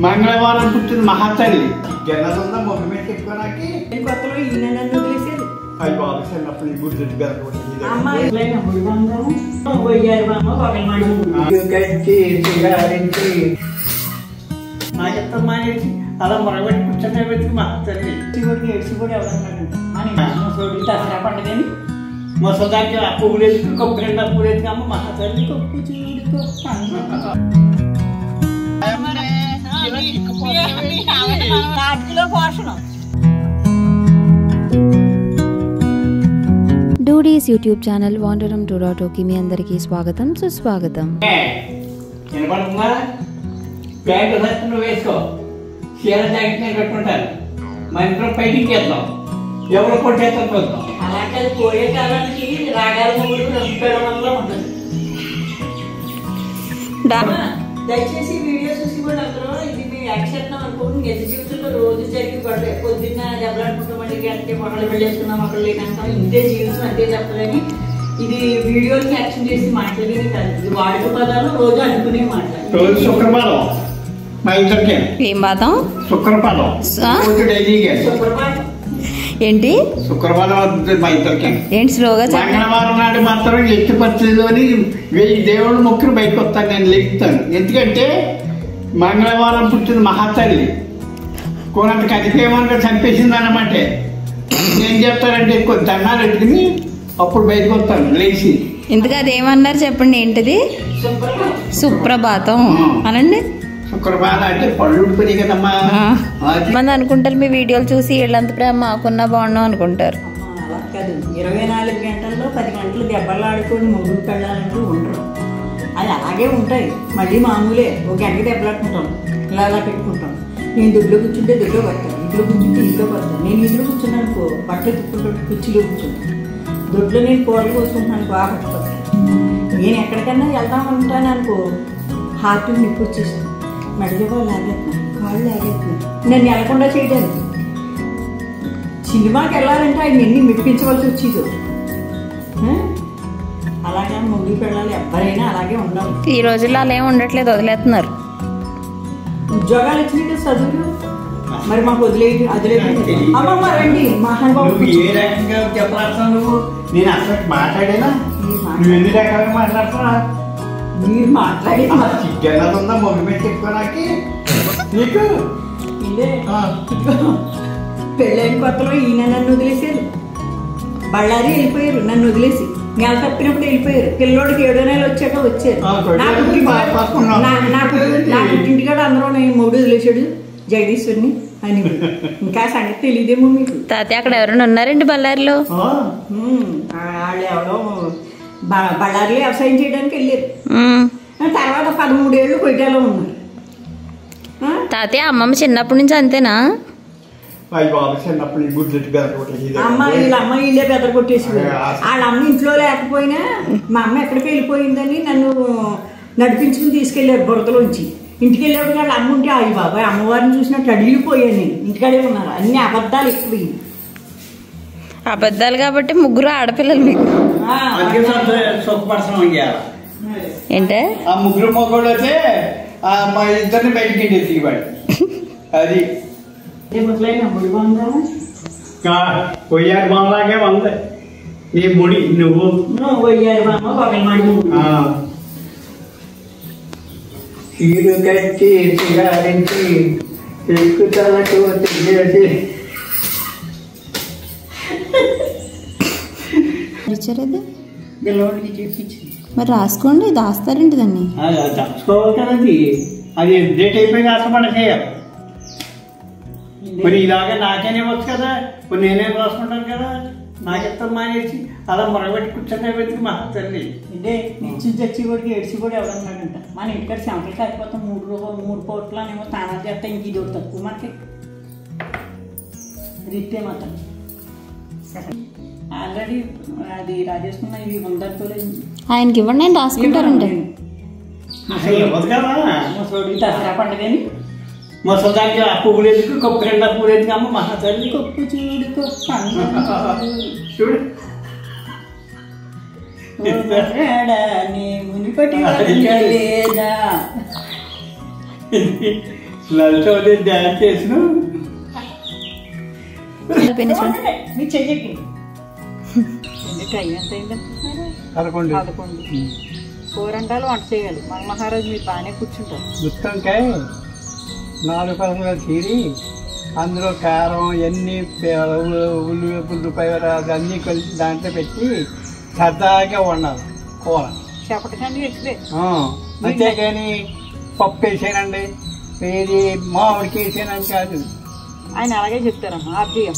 మంగళవారం పుట్టిన మహాతల్లి జనసంతా మొక్క మీద చెప్పుకోనాకి కొత్తలో ఈయన నన్ను వదిలేశారు. అవి బాబు చిన్నప్పుడు ఈ గుడి నాకెత్తం మానేసి అలా మొరగబెట్టి కూర్చొని వెతికి మహాతల్లి ఏడ్చి కూడా ఎవరన్నాడు దసరా పండుగని మొసదానికి ఆ పువ్వులు ఎత్తుకు కొప్పు రెండు పువ్వులు ఎత్తుకు అమ్మ మహాతల్లి కొప్పు చూడుకో డూడీస్ యూట్యూబ్ ఛానల్ వాండరం 2.0కి మీ అందరికీ స్వాగతం సుస్వాగతం. వినపడుతుందా? ప్యాంటు షర్ట్ నువ్వు వేసుకో, చీర జాకెట్ నేను కట్టుకుంటాను, మన ఇంట్లో ఫైటింగ్ చేద్దాం, ఎవరు కొట్టేస్తాం చూద్దాం. అలాగే పోయే కాలానికి రాగాల మూడు రంపేడమంలో ఉంటుంది. దయచేసి వీడియో చూసి కూడా అందరూ ఇది మీ యాక్సెప్ట్ అనుకోండి. నిజ జీవితంలో రోజు జరిగి పడతాయి. పొద్దున్న దెబ్బలాడుకుంటామంటే గంటకి మొక్కలు వెళ్ళేసుకున్నాం, మొక్కలు లేదంటాం. ఇంతే జీవితం అంతే చెప్పదని ఇది వీడియోని యాక్షన్ చేసి మాట్లాడేది కాదు. ఇది వాడుక పదాలు రోజు అనుకునే మాట్లాడాలి. శుక్రవారం మా ఇంటర్కి ఏం బాదం శుక్రవారం శుక్రవారం ఏంటి శుక్రవారం మా ఇంటర్కి ఏంటి స్లోగా మంగళవారం నాడు మాత్రం ఎట్టి పరిస్థితిలోని 1000 దేవుడు మొక్కులు బయటకు వస్తాను, నేను లెక్కుతాను. ఎందుకంటే మంగళవారం పుట్టిన మహాతల్లి కోనంత కదిపేమనగా చంపేసింది అన్నమాట. ఏం చెప్తారంటే ఎక్కువ దండాలు పెట్టుకుని అప్పుడు బయటకు వస్తాను లేచి. ఎందుకు అదేమన్నారు చెప్పండి, ఏంటిది? సుప్రభాతం అనండి. శుక్రవారం అంటే పళ్ళు ఉడిపోయి కదమ్మా. మంది అనుకుంటారు మీ వీడియోలు చూసి వీళ్ళంత ప్రేమ మాకున్నా బాగున్నాం అనుకుంటారు. అలా కాదు, 24 గంటల్లో 10 గంటలు దెబ్బలు ఆడుకొని మొగుడు పెళ్ళాలంటూ ఉండరు. అది అలాగే ఉంటాయి. మళ్ళీ మామూలే, ఒక గంటకి దెబ్బలాడుకుంటాం, ఇలా అలా పెట్టుకుంటాం. నేను దొడ్లో కూర్చుంటే దొడ్లో పడతాను, ఇంట్లో కూర్చుంటే ఇంట్లో పడతాను. నేను ఇంట్లో కూర్చున్నాను అనుకో బట్టలు తిప్పుకుంటూ కుర్చీలో కూర్చుంటాను. దొడ్లో నేను కూరలు కోసుకుంటున్నాను బాగా పట్టుకొస్తాను. నేను ఎక్కడికన్నా వెళ్దాం ఉంటాను అనుకో హార్ట్ నిప్పు వచ్చేస్తాను, మెడలో లాగేస్తున్నాను, కాళ్ళు లాగేస్తున్నాను. నన్ను వెళ్ళకుండా చేయడానికి సినిమాకి వెళ్ళాలంటే ఆయన ఎన్ని మెప్పించవలసి వచ్చేదో. అలాగే మొగుడు పెళ్ళాలి ఎవరైనా అలాగే ఉండాలి. ఈ రోజుల్లో అలా ఏమి ఉండట్లేదు, వదిలేస్తున్నారు. ఉద్యోగాలు వచ్చినాయి చదువులు, మరి మాకు వదిలేదు అమ్మమ్మ రండి మహానుభావుడు. ఏ రకంగా చెప్పాల్సిన నువ్వు? నేను అసలు మాట్లాడేనా? నువ్వు ఎన్ని రకాలుగా మాట్లాడుతున్నా? మీరు మాట్లాడి చికెన్దా మొగ్గు మీద చెప్పుకోనాకి నీకు ఇదే పెళ్ళైన కొత్తలో ఈయన నన్ను వదిలేశారు. బళ్ళారి వెళ్ళిపోయారు నన్ను వదిలేసి. నెల తప్పినప్పుడు వెళ్ళిపోయారు. పిల్లోడికి 7వ నెల వచ్చాక వచ్చారు. నా పుట్టింటికాడ అందరూ నేను మొగుడు వదిలేశాడు జగదీశ్వరిని అని. ఇంకా సంగతి తెలియదేమో మీకు. తాతయ్య అక్కడ ఎవరైనా ఉన్నారండి బళ్ళారిలో? వాళ్ళు ఎవరో బళ్ళారిలో వ్యవసాయం చేయడానికి వెళ్ళారు. తర్వాత 13 ఏళ్ళు కొయ్యాలో ఉన్నారు. తాతయ్య అమ్మమ్మ చిన్నప్పటి నుంచి అంతేనా? అమ్మ ఇల్లే బెదర కొట్టేసి వాళ్ళ అమ్మ ఇంట్లో లేకపోయినా మా అమ్మ ఎక్కడికి వెళ్ళిపోయిందని నన్ను నడిపించుకుని తీసుకెళ్లారు బురదలోంచి. ఇంటికి వెళ్ళేప్పుడు వాళ్ళ అమ్మ ఉంటే అయ్యి బాబాయ్ అమ్మవారిని చూసినట్టు అడిగిపోయాను నేను. ఇంటికాడే ఉన్నారు. అన్ని అబద్ధాలు ఎక్కువ. అబద్ధాలు కాబట్టి ముగ్గురు ఆడపిల్లలు మీకు. ఏంటే ఆ ముగ్గురు మొగ్గుడు అయితే మా ఇద్దరిని బయటికి దిగిపాడు. అది కొయ్యారు బాగులాగే ఉంది నీ ముడి. నువ్వు చీరు కట్టి సిగారించి ఎక్కుతలకు తిరిగేసి పిల్లవాడికి చెప్పించింది. మరి రాసుకోండి, దాస్తారండి దాన్ని. దాచుకోవాలి కదండి, అది డేట్ అయిపోయి రాసుకోమంటే మరి ఇలాగే నాకేనే వచ్చు కదా, మరి నేనేం రాసుకుంటాను కదా. నాకెత్తం మానేసి అలా మొరగబెట్టి కూర్చొని వెతికి మా తల్లి. ఇదే నిచ్చి చచ్చి కూడా ఏడ్చి కూడా ఎవరన్నాడంట. మన ఇంటికాడ చెమటలు కాకపోతే 3 పూట్లనేమో స్నానాలు చేస్తే ఇంక ఇది తక్కువ మనకి రీతే మాత్రం. ఆల్రెడీ అది రాజేసుకున్న ఇవి ఉందనుకోలేదు. ఆయనకి ఇవ్వండి, ఆయన రాసుకుంటారంటే. దసరా పండుగని మొసదానికి ఆ పువ్వులు ఎదుకు కొప్పు రెండు పువ్వులు ఎదుకు అమ్మ మహాతల్లి. కొప్పు చూడుకో చూడు మునిపటి లేదా లలిత డ్యాన్స్ చేసిన మీ చెయ్యకి టైం ఎంత అయిందంటున్నారు? 11. కూరంటాలు వంట చేయాలి. మన మహారాజు మీరు బాగానే కూర్చుంటారు. గుత్తంకాయ 4 పసలు చీరి అందులో కారం ఎన్ని ఉల్లిపాయ అన్నీ కలిసి దాంట్లో పెట్టి సరదాగా వండాలి కూర. చెప్పటండి ఎక్స్రే. అంతేగాని పప్పు వేసానండి, ఏది మామిడికి వేసానని కాదు. ఆయన అలాగే చెప్తారమ్మా. ఆర్జీఎం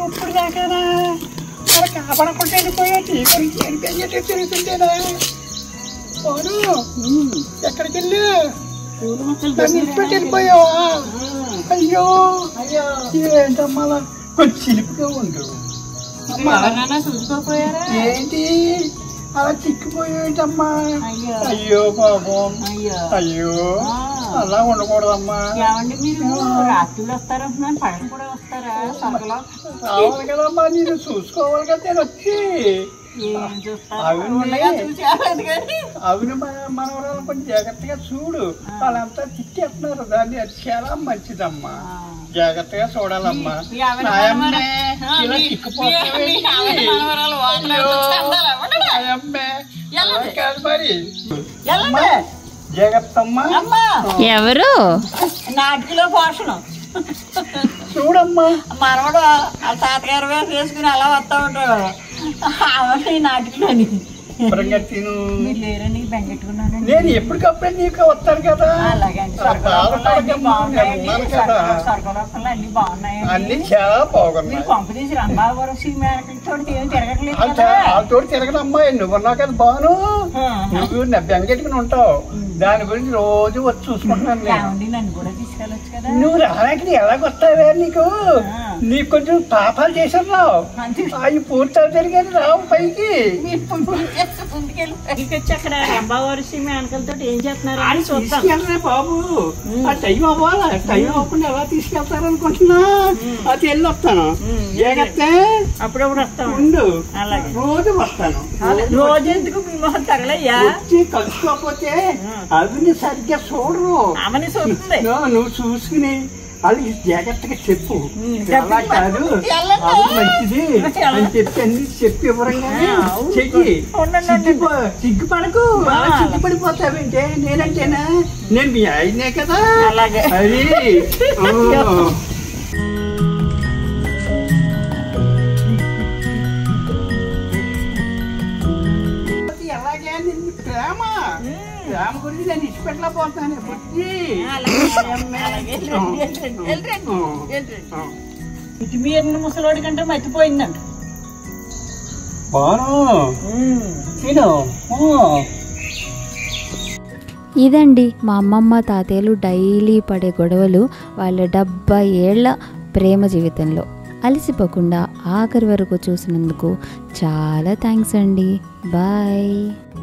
ఇప్పుడు దాకా కాపాడకుండా వెళ్ళిపోయా టీ గురించి తిరుగుతుంటేనా ఎక్కడికి వెళ్ళా వెళ్ళిపోయావా? అయ్యో ఏంటమ్మా కొంచెం చిలుపుగా ఉండు. చూసుకోపోయారా ఏంటి అలా చిక్కిపోయేటమ్మా? అయ్యో పాపం, అయ్యో అలా ఉండకూడదమ్మా. ఏమండి మీరు రాత్రులు వస్తారంటున్నాను, పగలు కూడా వస్తారా? సరగలో రావాలి కదమ్మా, నేను చూసుకోవాలి కదా. నేను వచ్చి అవును మనవరాలు కొంచెం జాగ్రత్తగా చూడు. వాళ్ళంతా తిట్టేస్తున్నారు దాన్ని. అది చాలా మంచిదమ్మా, జాగ్రత్తగా చూడాలమ్మా. కాదు మరి జాగ్రత్త అమ్మా. ఎవరు నాటికలో పోషణం చూడమ్మా. మనవడు ఆ తాతగారు వేసుకుని అలా వస్తా ఉంటాడు. అవన్నీ నాటికలోని మీరు లేరని బెంగెట్టుకున్నాను. నేను ఎప్పటికప్పుడే నీకు వస్తాను కదా. అలాగండి. అన్ని బాగున్నాయి, అన్ని చాలా బాగున్నాయి. మీరు పంపిణీసి రంభావరం సినిమాతో ఏం తిరగట్లేదు. వాళ్ళతో తిరగనమ్మా, నువ్వున్నావు కదా బాను. నువ్వు బెంగెట్టుకుని ఉంటావు, దాని గురించి రోజు వచ్చి చూసుకుంటున్నాను. నన్ను కూడా తీసుకెళ్ళొచ్చు కదా. నువ్వు రాడానికి ఎలాగొస్తావే? నీకు కొంచెం పాపాలు చేశారు, అవి పూర్తి అవుతారు కానీ రావు పైకి. వచ్చి అక్కడ రంభావరం సినిమా అంకలతో ఏం చేస్తున్నారు అని తీసుకెళ్ళరే బాబు. ఆ టైం అవ్వాలా, టైం అవ్వకుండా ఎలా తీసుకెళ్తారు అనుకుంటున్నా. అది వెళ్ళి వస్తాను, జాగ్రత్త. అప్పుడప్పుడు వస్తాను, ఉండు. అలాగే రోజు వస్తాను. రోజు ఎందుకు మీ మొహం తగలయ్యా? వచ్చి కలుసుకోకపోతే అవి సరిగ్గా చూడరు. ఆమెని చూస్తుంది. నువ్వు చూసుకుని వాళ్ళకి జాగ్రత్తగా చెప్పు. అలా కాదు మంచిది అని చెప్పి అన్ని చెప్పి వివరంగానే చెయ్యి. సిగ్గుపడకు, సిగ్గుపడిపోతావంటే నేనంటేనా? నేను మీ ఆయనే కదా. అలాగే అది ఎలాగే నిన్ను ప్రేమ గురించి నేను ఇచ్చిపెట్టలేకపోతాను. ఇటు మీరు ముసలోడి కంటే మర్చిపోయిందంట. ఇదండి మా అమ్మమ్మ తాతయ్యలు డైలీ పడే గొడవలు వాళ్ళ 70 ఏళ్ల ప్రేమ జీవితంలో. అలసిపోకుండా ఆఖరి వరకు చూసినందుకు చాలా థ్యాంక్స్ అండి. బాయ్.